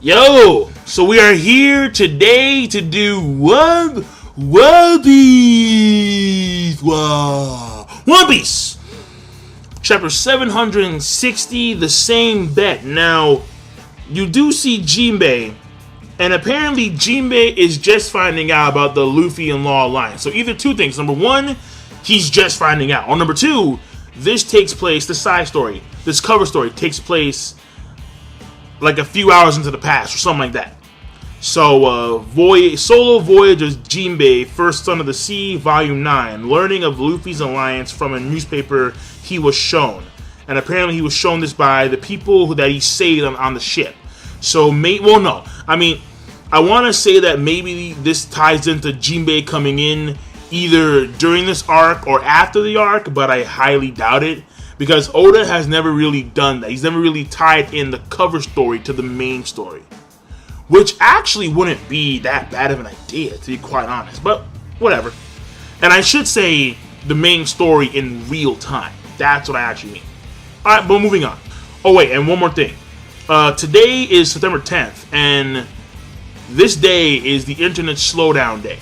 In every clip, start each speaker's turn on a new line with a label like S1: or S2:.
S1: Yo, so we are here today to do One Piece. Wow. One Piece. Chapter 760, The Same Bet. Now, you do see Jinbei, and apparently Jinbei is just finding out about the Luffy and Law Alliance. So either two things. Number one, he's just finding out. Or number two, this takes place, the side story, this cover story takes place like a few hours into the past or something like that. So, Solo Voyager's Jinbei, First Son of the Sea, Volume 9, learning of Luffy's alliance from a newspaper he was shown. And apparently he was shown this by the people that he saved on the ship. So, I want to say that maybe this ties into Jinbei coming in either during this arc or after the arc, but I highly doubt it. Because Oda has never really done that. He's never really tied in the cover story to the main story. Which actually wouldn't be that bad of an idea, to be quite honest. But, whatever. And I should say the main story in real time. That's what I actually mean. Alright, but moving on. Oh wait, and one more thing. Today is September 10th, and this day is the Internet Slowdown Day.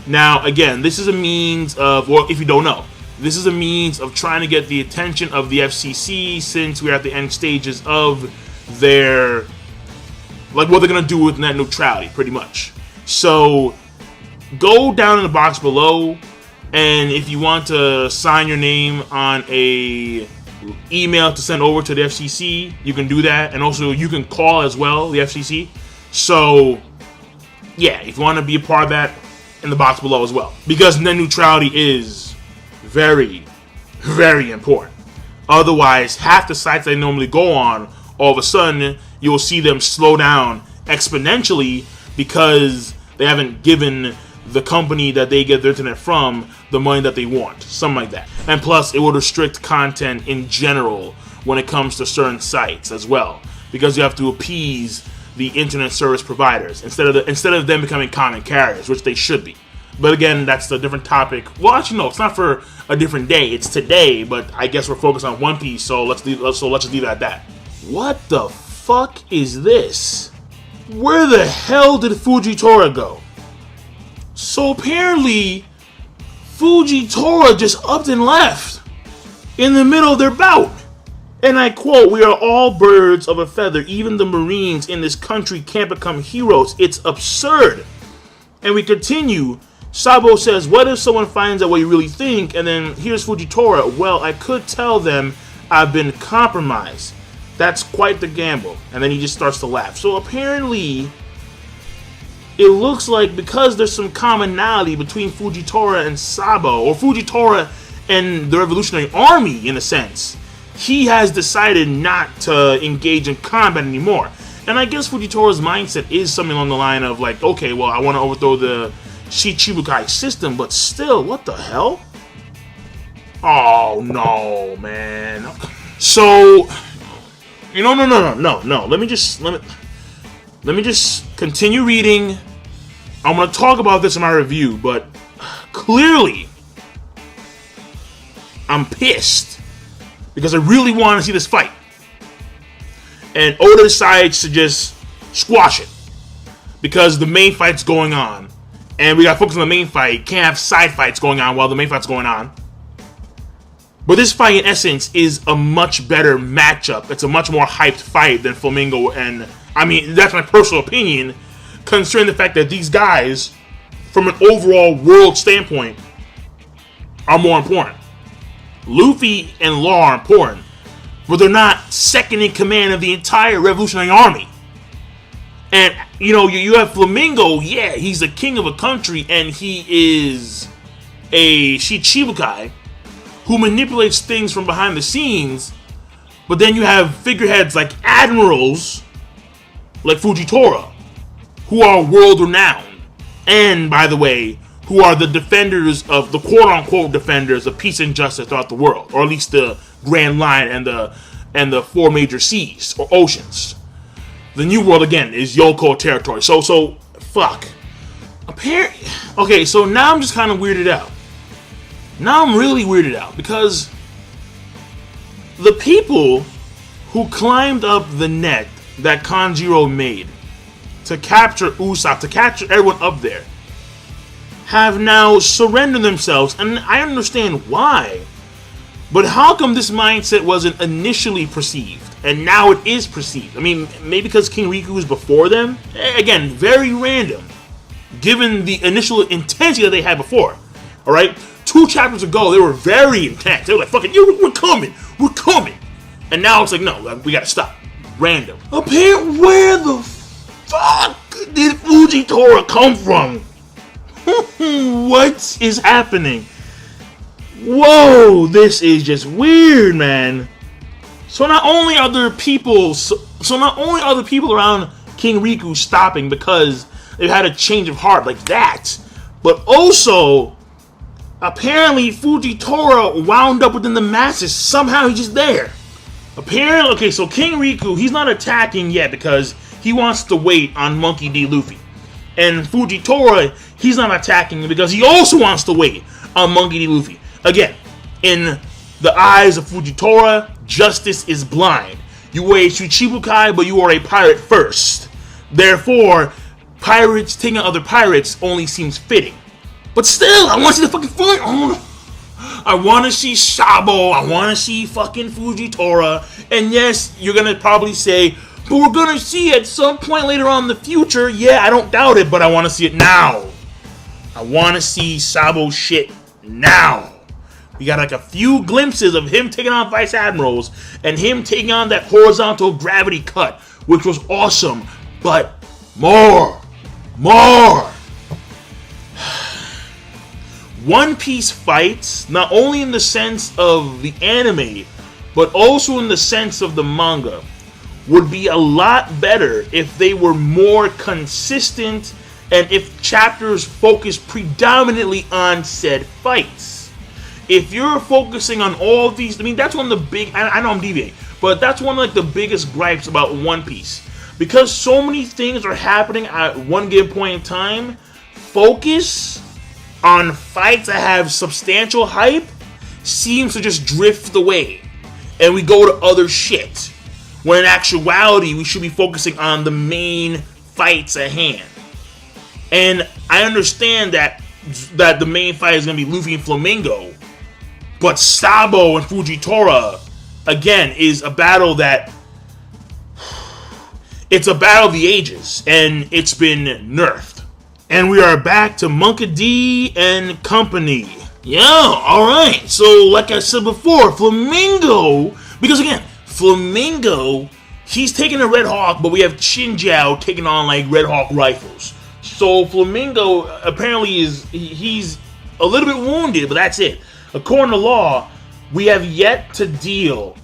S1: Now, again, this is a means of, well, if you don't know, this is a means of trying to get the attention of the FCC since we're at the end stages of their, like, what they're going to do with net neutrality, pretty much. So, go down in the box below, and if you want to sign your name on a email to send over to the FCC, you can do that, and also you can call as well, the FCC. So, yeah, if you want to be a part of that, in the box below as well. Because net neutrality is very, very important. Otherwise, half the sites they normally go on, all of a sudden, you'll see them slow down exponentially because they haven't given the company that they get their internet from the money that they want. Something like that. And plus, it would restrict content in general when it comes to certain sites as well. Because you have to appease the internet service providers instead of them becoming common carriers, which they should be. But again, that's a different topic. Well, actually, no, it's not for a different day. It's today, but I guess we're focused on One Piece, so let's just leave it at that. What the fuck is this? Where the hell did Fujitora go? So apparently, Fujitora just upped and left in the middle of their bout. And I quote, "We are all birds of a feather. Even the Marines in this country can't become heroes. It's absurd." And we continue. Sabo says, "What if someone finds out what you really think?" And then here's Fujitora. "Well, I could tell them I've been compromised. That's quite the gamble." And then he just starts to laugh. So apparently, it looks like because there's some commonality between Fujitora and Sabo, or Fujitora and the Revolutionary Army in a sense, he has decided not to engage in combat anymore. And I guess Fujitora's mindset is something along the line of like, okay, well, I want to overthrow the Shichibukai system, but still, what the hell? Oh, no, man. So, no. Let me just continue reading. I'm going to talk about this in my review, but clearly, I'm pissed because I really want to see this fight. And Oda decides to just squash it because the main fight's going on. And we got to focus on the main fight. Can't have side fights going on while the main fight's going on. But this fight, in essence, is a much better matchup. It's a much more hyped fight than Flamingo. And, I mean, that's my personal opinion, considering the fact that these guys, from an overall world standpoint, are more important. Luffy and Law are important, but they're not second in command of the entire Revolutionary Army. And, you have Flamingo, yeah, he's the king of a country, and he is a Shichibukai who manipulates things from behind the scenes, but then you have figureheads like admirals, like Fujitora, who are world-renowned, and, by the way, who are the defenders of, the quote-unquote defenders of peace and justice throughout the world, or at least the Grand Line and the four major seas, or oceans. The New World, again, is Yoko territory. So, fuck. Okay, so now I'm just kind of weirded out. Now I'm really weirded out, because the people who climbed up the net that Kanjiro made to capture Usopp, to capture everyone up there, have now surrendered themselves, and I understand why. But how come this mindset wasn't initially perceived, and now it is perceived? I mean, maybe because King Riku was before them? Again, very random, given the initial intensity that they had before. Alright? 2 chapters ago, they were very intense. They were like, fucking, we're coming. And now it's like, no, we gotta stop. Random. Apparently, where the fuck did Fujitora come from? What is happening? Whoa, this is just weird, man. So not only are there people, around King Riku stopping because they've had a change of heart like that, but also apparently Fujitora wound up within the masses. Somehow he's just there. Apparently, okay, so King Riku, he's not attacking yet because he wants to wait on Monkey D. Luffy. And Fujitora, he's not attacking because he also wants to wait on Monkey D. Luffy. Again, in the eyes of Fujitora, justice is blind. You were a Shichibukai, but you are a pirate first. Therefore, pirates taking out other pirates only seems fitting. But still, I want to see the fucking fight. I want to see Sabo. I want to see fucking Fujitora. And yes, you're going to probably say, but we're going to see at some point later on in the future. Yeah, I don't doubt it, but I want to see it now. I want to see Sabo shit now. We got like a few glimpses of him taking on Vice Admirals and him taking on that horizontal gravity cut, which was awesome. But more. One Piece fights, not only in the sense of the anime, but also in the sense of the manga, would be a lot better if they were more consistent and if chapters focused predominantly on said fights. If you're focusing on all these, I mean, that's one of the big, I know I'm deviating, but that's one of like the biggest gripes about One Piece. Because so many things are happening at one given point in time, focus on fights that have substantial hype seems to just drift away. And we go to other shit. When in actuality, we should be focusing on the main fights at hand. And I understand that the main fight is going to be Luffy and Flamingo. But Sabo and Fujitora, again, is a battle that... It's a battle of the ages, and it's been nerfed. And we are back to Monkey D and company. Yeah, alright. So, like I said before, Flamingo... Because again, Flamingo, he's taking a Red Hawk, but we have Chinjiao taking on, like, Red Hawk rifles. So, Flamingo, apparently, he's a little bit wounded, but that's it. According to law, we have yet to deal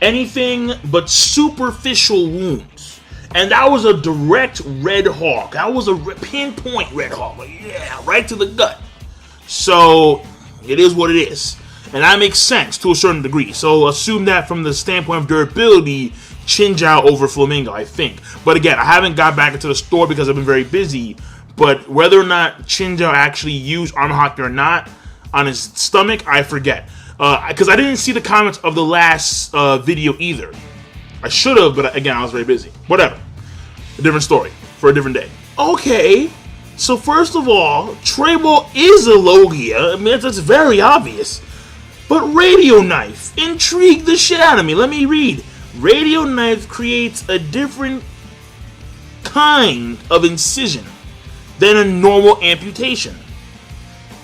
S1: anything but superficial wounds. And that was a direct Red Hawk. That was a pinpoint Red Hawk. Like, yeah, right to the gut. So, it is what it is. And that makes sense to a certain degree. So, assume that from the standpoint of durability, Chinjiao over Flamingo, I think. But again, I haven't got back into the store because I've been very busy. But whether or not Chinjiao actually used Armor Haki or not, on his stomach, I forget. Because I didn't see the comments of the last video either. I should have, but again, I was very busy. Whatever. A different story for a different day. Okay, so first of all, Trable is a Logia. I mean, that's very obvious. But Radio Knife intrigued the shit out of me. Let me read. Radio Knife creates a different kind of incision than a normal amputation.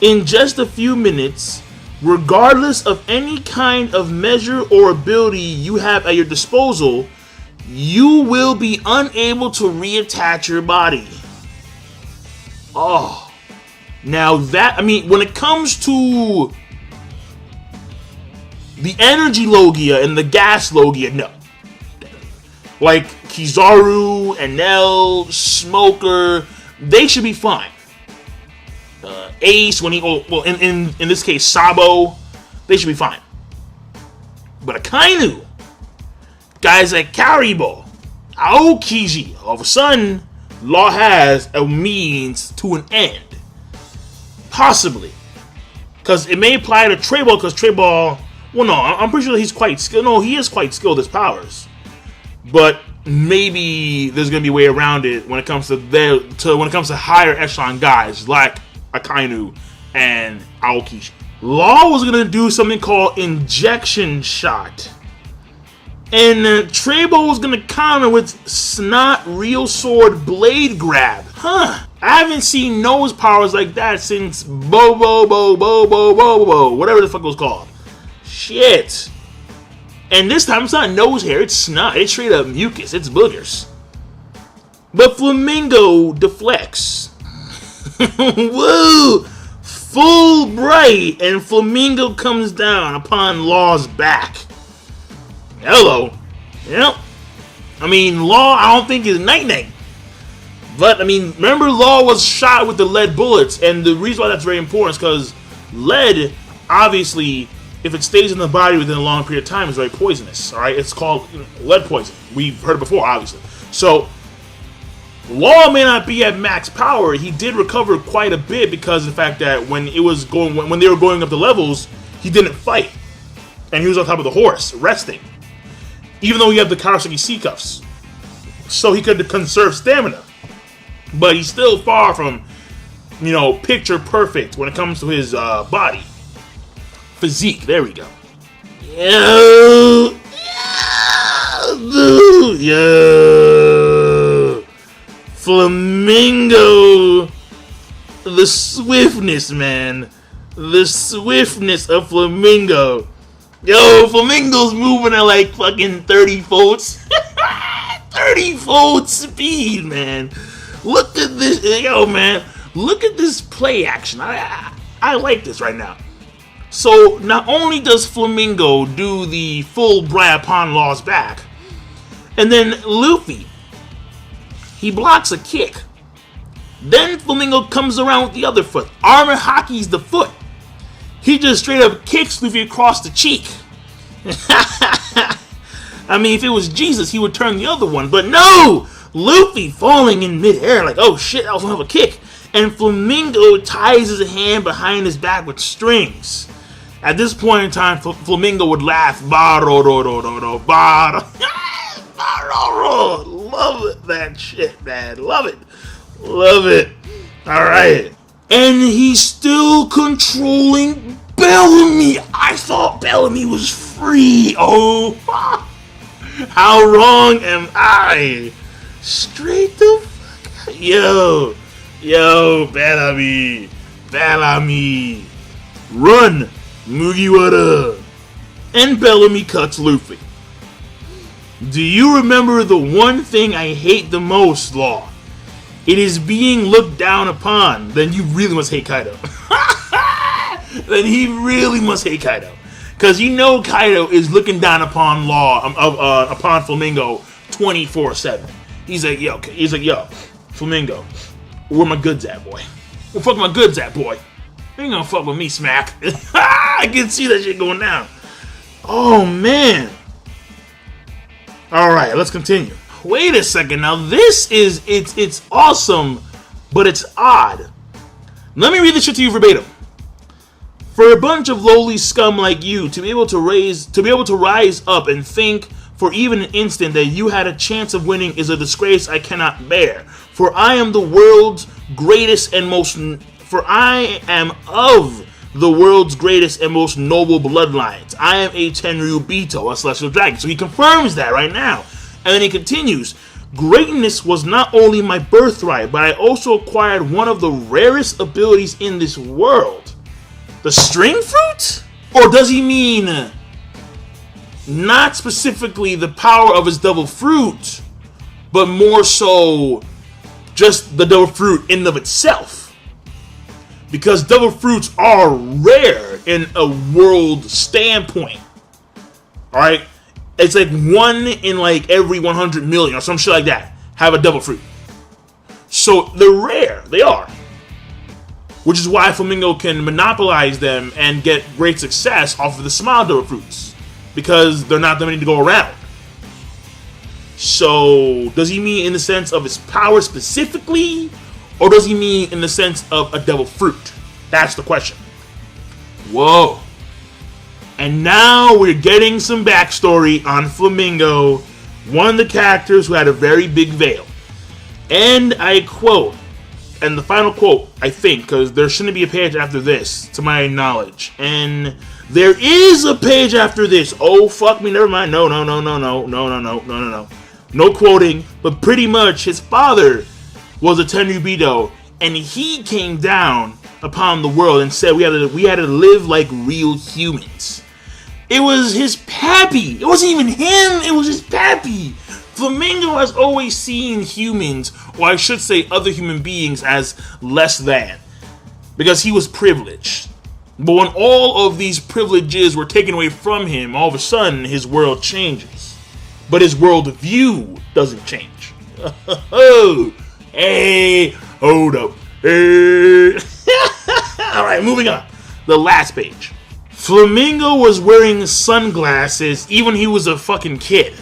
S1: In just a few minutes, regardless of any kind of measure or ability you have at your disposal, you will be unable to reattach your body. Oh. Now that, I mean, when it comes to the energy Logia and the gas Logia, no. Like Kizaru, Enel, Smoker, they should be fine. Ace, when he, well, in this case, Sabo, they should be fine. But Akainu, guys like Karibo, Aokiji, all of a sudden, law has a means to an end. Possibly. Because it may apply to Trable, because Trable, well, no, I'm pretty sure he's quite skilled. No, he is quite skilled, his powers. But maybe there's gonna be a way around it when it comes to when it comes to higher echelon guys like Akainu and Aokishi. Law was gonna do something called injection shot, and Trebo was gonna counter with snot real sword blade grab. I haven't seen nose powers like that since Bo, whatever the fuck it was called. Shit. And this time it's not nose hair, it's snot. It's straight up mucus, it's boogers. But Flamingo deflects. Woo! Full bright, and Flamingo comes down upon Law's back. Hello. Yep. I mean, Law, I don't think is night-night. But, I mean, remember Law was shot with the lead bullets, and the reason why that's very important is because lead, obviously, if it stays in the body within a long period of time, is very poisonous. Alright? It's called lead poison. We've heard it before, obviously. So, Law may not be at max power. He did recover quite a bit because of the fact that when they were going up the levels, he didn't fight. And he was on top of the horse, resting. Even though he had the Karasaki sea cuffs. So he could conserve stamina. But he's still far from, picture perfect when it comes to his body. Physique, there we go. Yo. Flamingo. The swiftness, man. The swiftness of Flamingo. Yo, Flamingo's moving at like fucking 30 volts. 30 volt speed, man. Look at this. Yo, man. Look at this play action. I like this right now. So, not only does Flamingo do the full bright upon Law's back, and then Luffy, he blocks a kick. Then Flamingo comes around with the other foot. Armor hockeys the foot. He just straight up kicks Luffy across the cheek. I mean, if it was Jesus, he would turn the other one. But no! Luffy falling in midair like, oh shit, that was one of a kick. And Flamingo ties his hand behind his back with strings. At this point in time, Flamingo would laugh. Love that shit, man. Love it. Love it. Alright. And he's still controlling Bellamy. I thought Bellamy was free. Oh, how wrong am I? Straight the fuck out. Yo, Bellamy. Run, Mugiwara. And Bellamy cuts Luffy. Do you remember the one thing I hate the most, Law? It is being looked down upon. Then you really must hate Kaido. Then he really must hate Kaido. Because Kaido is looking down upon upon Flamingo 24/7. He's like, yo, Flamingo, where my goods at, boy? Where fuck my goods at, boy? You ain't gonna fuck with me, Smack. I can see that shit going down. Oh, man. Alright, let's continue. Wait a second. Now, this is, it's awesome, but it's odd. Let me read this shit to you verbatim. For a bunch of lowly scum like you to be able to rise up and think for even an instant that you had a chance of winning is a disgrace I cannot bear. For I am of the world's greatest and most noble bloodlines. I am a Tenryubito, a celestial dragon. So he confirms that right now. And then he continues, greatness was not only my birthright, but I also acquired one of the rarest abilities in this world. The string fruit? Or does he mean not specifically the power of his double fruit, but more so just the double fruit in and of itself? Because double fruits are rare in a world standpoint. Alright? It's like one in like every 100 million or some shit like that have a double fruit. So they're rare. They are. Which is why Flamingo can monopolize them and get great success off of the small double fruits. Because they're not that many to go around. So, does he mean in the sense of his power specifically? Or does he mean in the sense of a double fruit? That's the question. Whoa. And now we're getting some backstory on Flamingo one of the characters who had a very big veil. And I quote, and the final quote, I think, because there shouldn't be a page after this, to my knowledge. And there is a page after this. Oh, fuck me, never mind. No. No quoting, but pretty much his father was a Tenryubido, and he came down upon the world and said we had to live like real humans. It was his pappy. It wasn't even him. It was his pappy. Flamingo has always seen humans, or I should say other human beings, as less than, because he was privileged. But when all of these privileges were taken away from him, all of a sudden his world changes. But his world view doesn't change. Oh, hey, hold up. Hey. Alright, moving on. The last page. Flamingo was wearing sunglasses even when he was a fucking kid.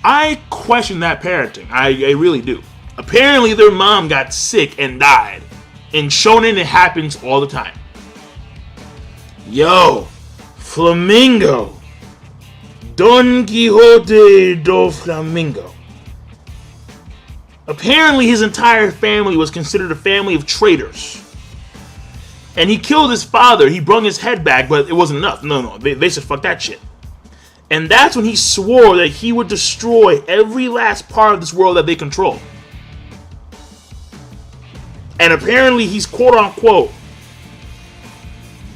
S1: I question that parenting. I really do. Apparently their mom got sick and died. In shonen it happens all the time. Yo, Flamingo. Don Quixote DOFLAMINGO. Apparently his entire family was considered a family of traitors. And he killed his father. He brung his head back, but it wasn't enough. No. They said fuck that shit. And that's when he swore that he would destroy every last part of this world that they control. And apparently he's quote unquote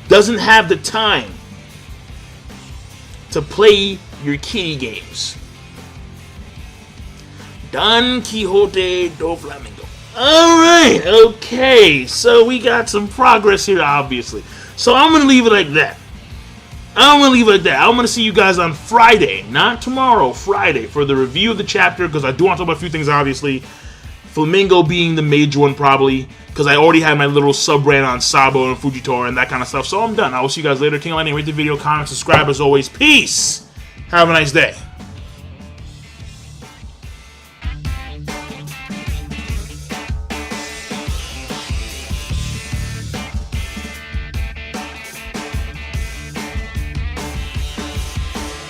S1: doesn't have the time to play your kiddie games. Don Quixote DOFLAMINGO. Alright, okay. So we got some progress here, obviously. So I'm going to leave it like that. I'm going to see you guys on Friday. Not tomorrow, Friday. For the review of the chapter. Because I do want to talk about a few things, obviously. Flamingo being the major one, probably. Because I already had my little sub-rant on Sabo and Fujitora and that kind of stuff. So I'm done. I will see you guys later. King of Lightning, rate the video, comment, subscribe as always. Peace. Have a nice day.